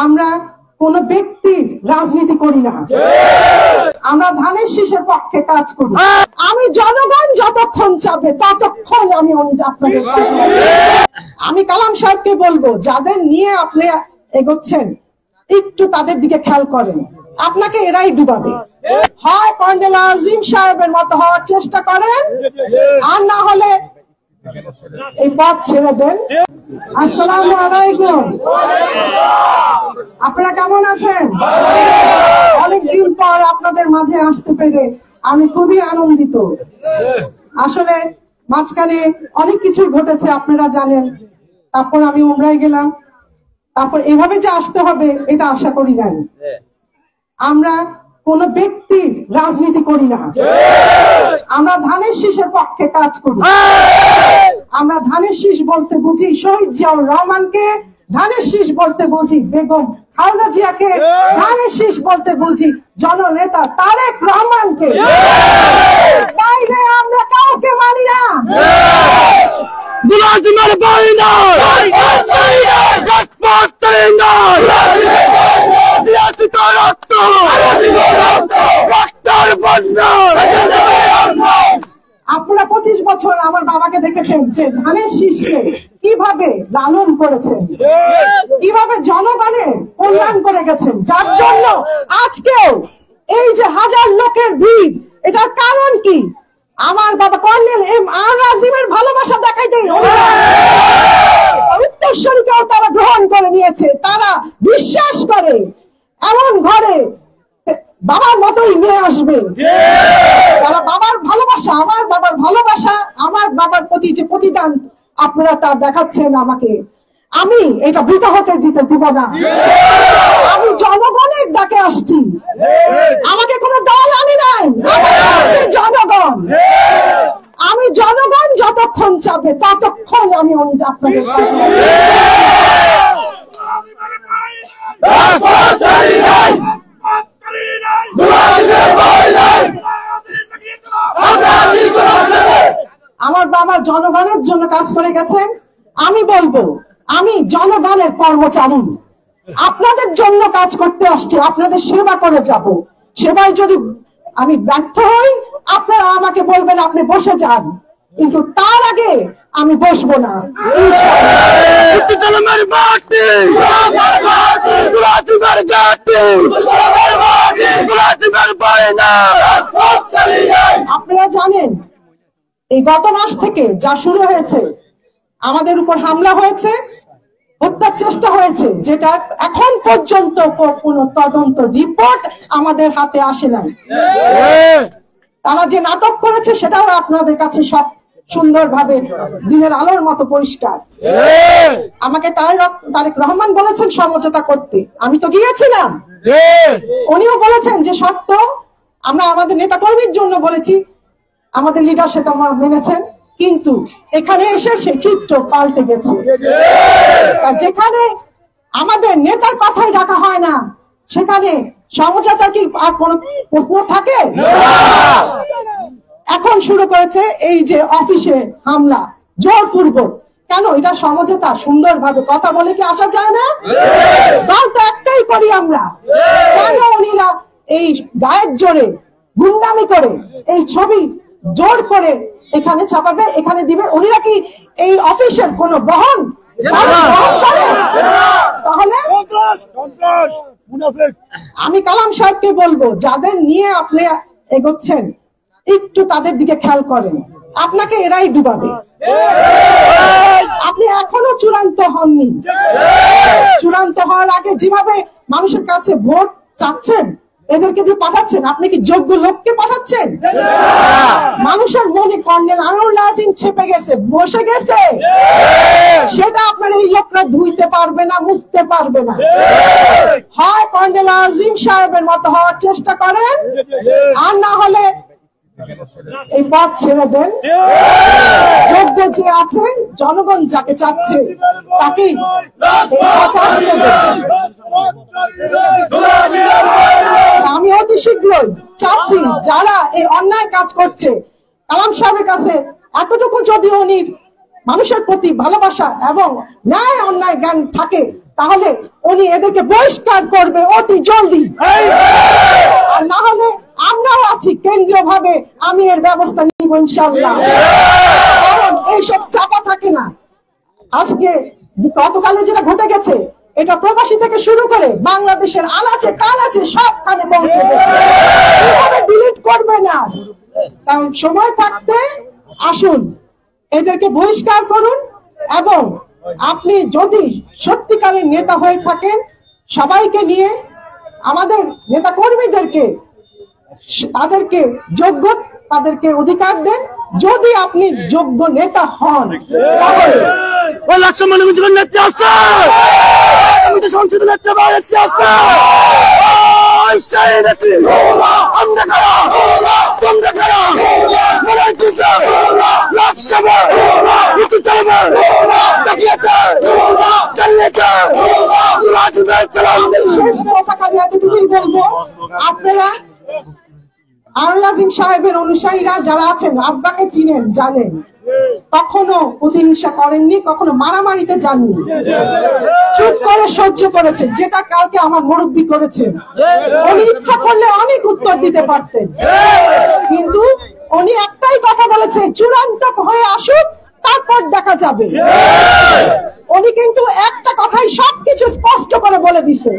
আমরা কোন ব্যক্তির রাজনীতি করি না, আমরা ধানের শীষের পক্ষে কাজ করি। আমি জনগণ যতক্ষণ চাবে ততক্ষণ আমি আপনাদের আমি কালাম সাহেবকে বলবো, যাদের নিয়ে আপনি এগোচ্ছেন একটু তাদের দিকে খেয়াল করেন, আপনাকে এরাই ডুবাবে। হয় কর্নেল আজিম সাহেবের মতো হওয়ার চেষ্টা করেন, আর না হলে এই পথ ছেড়ে দেন। আসসালামু আলাইকুম, আপনারা কেমন আছেন? অনেকদিন পর আপনাদের মাঝে আসতে পেরে আমি খুবই আনন্দিত। আসলে মাঝখানে অনেক কিছু ঘটেছে, আপনারা জানেন। তারপর আমি উমরায় গেলাম, তারপর এভাবে যে আসতে হবে এটা আশা করি নাই। আমরা কোন ব্যক্তির রাজনীতি করি না, আমরা ধানের শীষের পক্ষে কাজ করি। আমরা ধানের শীষ বলতে বুঝি শহীদ জিয়াউর রহমানকে, ধানের শীষ বলতে বুঝি বেগম খালেদা জিয়াকে, ধানের শীষ বলতে বুঝি জননেতা তারেক রহমানকে। বাইরে আমরা কাউকে মানি না। আপনারা 25 বছর আমার বাবাকে দেখেছেন যে ধানের শীষকে কিভাবে লালন করেছেন, কিভাবে জনগণের কল্যাণ করে গেছেন, যার জন্য আজকেও এই যে হাজার লোকের ভিড়, এটার কারণ কি? আমার বাবা কর্নেল এম.আর. আজিমের ভালোবাসা দেখাইতে উত্তরসূরিকেও তারা গ্রহণ করে নিয়েছে। তারা বিশ্বাস করে এমন ঘরে বাবার মতোই নিয়ে আসবে। তারা বাবার ভালোবাসা, আমার বাবার ভালোবাসা, আমার বাবার প্রতি যে প্রতিদান আপনারা তা দেখাচ্ছেন আমাকে। আমি এটা বৃথ হতে দিতে দিব না। আমি জনগণের ডাকে আসছি, আমাকে কোনো দল আনি নাই, আমাকে জনগণ। আমি জনগণ যতক্ষণ চাবে ততক্ষণ আমি আপনাদের আমার বাবা জনগণের জন্য কাজ করে গেছেন। আমি বলবো আমি জনগণের কর্মচারী, আপনাদের জন্য কাজ করতে আসছি, আপনাদের সেবা করে যাব। সেবায় যদি আমি ব্যর্থ হই আপনারা আমাকে বলবেন আপনি বসে যান, কিন্তু তার আগে আমি বসবো না। আপনারা জানেন এই গত মাস থেকে যা শুরু হয়েছে, আমাদের উপর হামলা হয়েছে, হত্যার চেষ্টা হয়েছে, যেটা এখন পর্যন্ত কোনো তদন্ত রিপোর্ট আমাদের হাতে আসে নাই। তারা যে নাটক করেছে সেটাও আপনাদের কাছে সব সুন্দরভাবে দিনের আলোর মতো পরিষ্কার। আমাকে তারেক রহমান বলেছেন সমঝোতা করতে, আমি তো গিয়েছিলাম। উনিও বলেছেন যে সত্য আমরা আমাদের নেতা কর্মীর জন্য বলেছি, আমাদের লিডার সেটা মেনেছেন, কিন্তু এখানে এসে সেই চিত্র পাল্টে গেছে। যেখানে আমাদের নেতার কথাই রাখা হয় না, সেখানে সমঝোতা কি আর কোন প্রশ্ন থাকে? এখন শুরু করেছে এই যে অফিসে হামলা জোরপূর্বক। কেন? এটা সমঝোতা সুন্দরভাবে কথা বলে কি আসা যায় না? দল তো একটাই করি আমরা। কেন উনিরা এই গায়ের জোরে গুন্ডামি করে এই ছবি জোর করে এখানে ছাপাবে, এখানে দিবে? উনিরা কি এই অফিসের কোন বহন করে? তাহলে আমি কালাম সাহেবকে বলবো, যাদের নিয়ে আপনি এগোচ্ছেন একটু তাদের দিকে খেয়াল করেন, আপনাকে এরাই ডুবাবে। আপনি এখনো চূড়ান্ত হননি। চূড়ান্ত হওয়ার আগে যেভাবে মানুষের কাছে ভোট চাচ্ছেন, এদেরকে দিয়ে পাঠাচ্ছেন, আপনি কি যোগ্য লোককে পাঠাচ্ছেন? মানুষের মনে কর্নেল আনোয়ার আজিম ছেপে গেছে, বসে গেছে। সেটা আপনার এই লোকরা ধুইতে পারবে না, মুছতে পারবে না। হয় কর্নেল আজিম সাহেবের মতো হওয়ার চেষ্টা করেন, আর না হলে এই পথ ছেড়ে দেন। যোগ্য যে আছেন, জনগণ যাকে চাচ্ছে তাকেই আমি অতি শীঘ্রই চাচ্ছি যারা এই অন্যায় কাজ করছে, কালাম সাহেবের কাছে এতটুকু যদি উনি মানুষের প্রতি ভালোবাসা এবং ন্যায় অন্যায় জ্ঞান থাকে, তাহলে উনি এদেরকে বহিষ্কার করবে অতি জলদি। আর না হলে আমরাও আছি কেন্দ্রীয় ভাবে, আমি এর ব্যবস্থা নিব ইনশাআল্লাহ। কারণ এইসব চাপা থাকে না। আজকে গতকালে যেটা ঘটে গেছে, এটা প্রবাসী থেকে শুরু করে বাংলাদেশের আনাচে কানাচে সবখানে পৌঁছে গেছে। কিভাবে ডিলিট করবে না? তাই সময় থাকতে আসুন, এদেরকে বহিষ্কার করুন। এবং আপনি যদি সত্যিকারের নেতা হয়ে থাকেন, সবাইকে নিয়ে আমাদের নেতা কর্মীদেরকে তাদেরকে যোগ্য, তাদেরকে অধিকার দেন। যদি আপনি যোগ্য নেতা হন, তাহলে শেষ কথা খালি এতটুকুই বলবো, আপনারা আনোয়ার আজিম সাহেবের অনুসারীরা যারা আছেন, আব্বাকে চিনেন, জানেন, কখনো প্রতিহিংসা করেননি, কখনো মারামারিতে যাননি, চুপ করে সহ্য করেছেন। যেটা কালকে আমার মুরব্বী করেছেন, উনি ইচ্ছা করলে অনেক উত্তর দিতে পারতেন, কিন্তু উনি একটাই কথা বলেছে, চূড়ান্ত হয়ে আসুক, তারপর দেখা যাবে। উনি কিন্তু একটা কথাই সবকিছু স্পষ্ট করে বলে দিছে।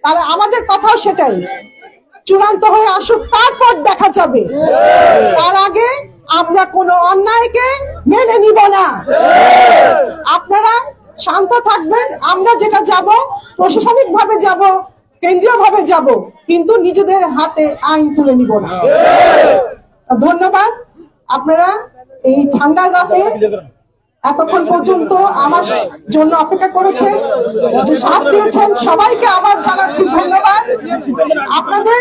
তাহলে আমাদের কথাও সেটাই, চূড়ান্ত হয়ে আসুক, তারপর দেখা যাবে। তার আগে আমরা কোনো অন্যায়কে মেনে নিব না। আপনারা শান্ত থাকবেন। আমরা যেটা যাব, প্রশাসনিক ভাবে যাব, কেন্দ্রীয় ভাবে যাব, কিন্তু নিজেদের হাতে আইন তুলে নিব না। ধন্যবাদ। আপনারা এই ঠান্ডার রাতে এতক্ষণ পর্যন্ত আমার জন্য অপেক্ষা করেছেন, যে সাথ দিয়েছেন, সবাইকে আবার জানাচ্ছি ধন্যবাদ। আপনাদের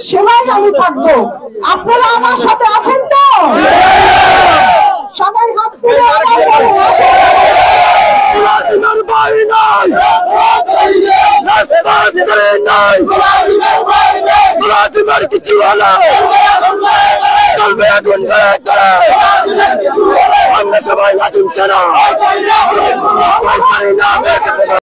সেবায় আমি থাকবো। আপনারা আমার সাথে আছেন তো? সবাই হাত তুলে আবার বলেন, আছেন? কিছু হলো আমরা সবাই লাজিম ছাড়া